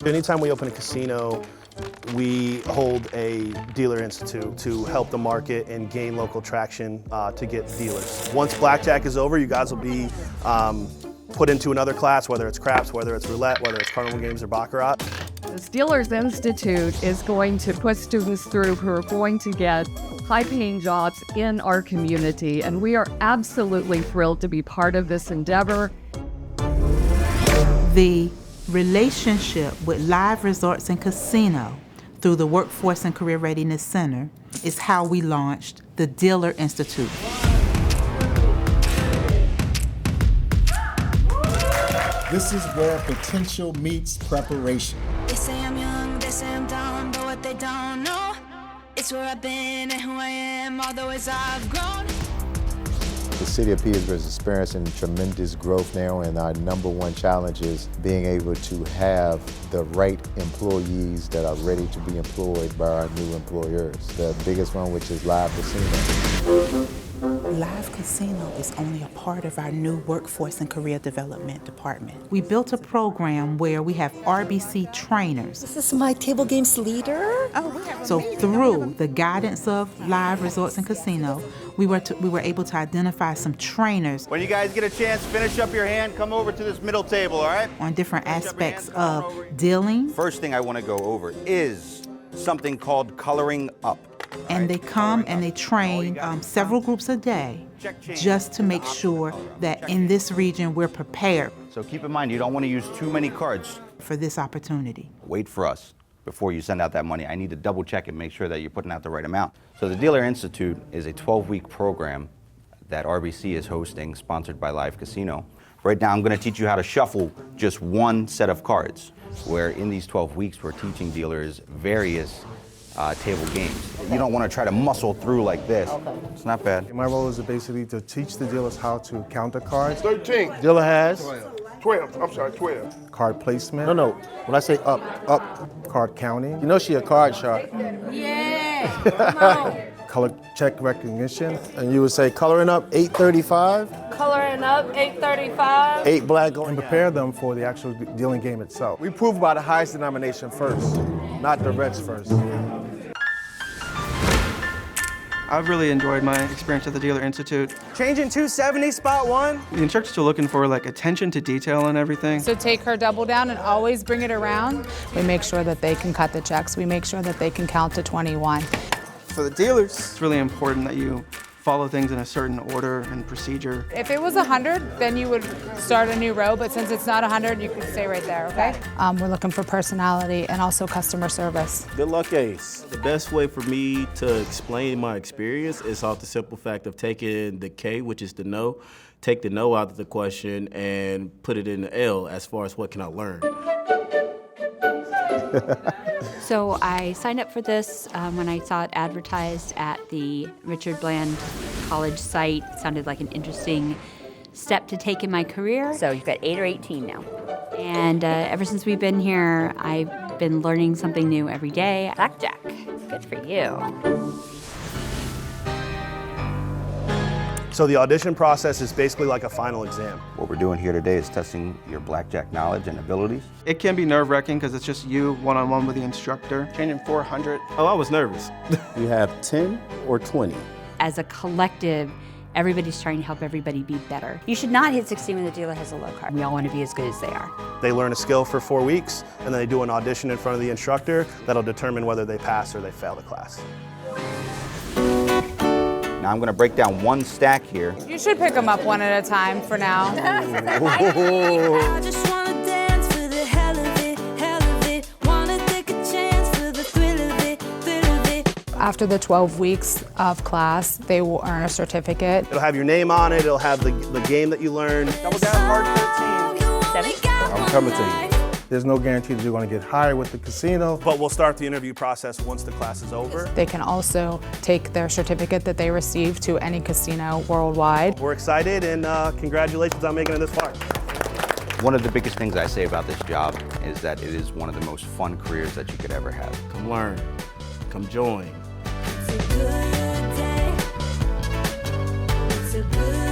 Anytime we open a casino, we hold a Dealer Institute to help the market and gain local traction to get dealers. Once blackjack is over, you guys will be put into another class, whether it's craps, whether it's roulette, whether it's carnival games or baccarat. The Dealers Institute is going to put students through who are going to get high-paying jobs in our community, and we are absolutely thrilled to be part of this endeavor. The relationship with Live Resorts and Casino through the Workforce and Career Readiness Center is how we launched the Dealer Institute. This is where potential meets preparation. They say I'm young, they say I'm dumb, but what they don't know, it's where I've been and who I am, all the ways I've grown. The City of Petersburg is experiencing tremendous growth now, and our #1 challenge is being able to have the right employees that are ready to be employed by our new employers. The biggest one, which is Live Casino. Live Casino is only a part of our new Workforce and Career Development Department. We built a program where we have RBC trainers. This is my table games leader. So through the guidance of Live Resorts and Casino, we were able to identify some trainers When you guys get a chance, finish up your hand, come over to this middle table, all right? on different aspects of dealing, First thing I want to go over is something called coloring up. and they come and they train several groups a day just to make sure that in this region we're prepared So keep in mind, you don't want to use too many cards. for this opportunity. Wait for us before you send out that money. I need to double check and make sure that you're putting out the right amount. So the Dealer Institute is a 12-week program that RBC is hosting, sponsored by Live Casino. Right now, I'm going to teach you how to shuffle just one set of cards, where in these 12 weeks, we're teaching dealers various table games. You don't want to try to muscle through like this. It's not bad. My role is basically to teach the dealers how to count the cards. 13. Dealer has 12. I'm sorry, 12. card placement. No. When I say up, card counting. You know she a card shark. Yeah, come on. Color check recognition. And you would say coloring up 835, Coloring up, 8:35. 8 black, and prepare them for the actual dealing game itself. We prove by the highest denomination first, not the reds first. I've really enjoyed my experience at the Dealer Institute. Changing 270, spot 1. The instructors are looking for attention to detail and everything. So take her double down and always bring it around. We make sure that they can cut the checks. We make sure that they can count to 21. For the dealers, it's really important that you follow things in a certain order and procedure. If it was 100, then you would start a new row, but since it's not 100, you can stay right there, okay? We're looking for personality and also customer service. Good luck, Ace. The best way for me to explain my experience is off the simple fact of taking the K, which is the no, take the no out of the question and put it in the L as far as what can I learn. So I signed up for this when I saw it advertised at the Richard Bland College site. It sounded like an interesting step to take in my career. So you've got 8 or 18 now. And ever since we've been here, I've been learning something new every day. Blackjack. Good for you. So the audition process is basically like a final exam. What we're doing here today is testing your blackjack knowledge and abilities. It can be nerve-wracking because it's just you one-on-one with the instructor. Changing 400. Oh, I was nervous. You have 10 or 20. As a collective, everybody's trying to help everybody be better. You should not hit 16 when the dealer has a low card. We all want to be as good as they are. They learn a skill for 4 weeks, and then they do an audition in front of the instructor that'll determine whether they pass or they fail the class. Now I'm going to break down one stack here. You should pick them up one at a time for now. I just wanna dance for the hell of it. Wanna take a chance for the thrill of it. After the 12 weeks of class, they will earn a certificate. It'll have your name on it, it'll have the game that you learned. Double down, hard 13. I'm coming to you. There's no guarantee that you're going to get hired with the casino. But we'll start the interview process once the class is over. They can also take their certificate that they receive to any casino worldwide. We're excited, and congratulations on making it this far. One of the biggest things I say about this job is that it is one of the most fun careers that you could ever have. Come learn. Come join. It's a good day. It's a good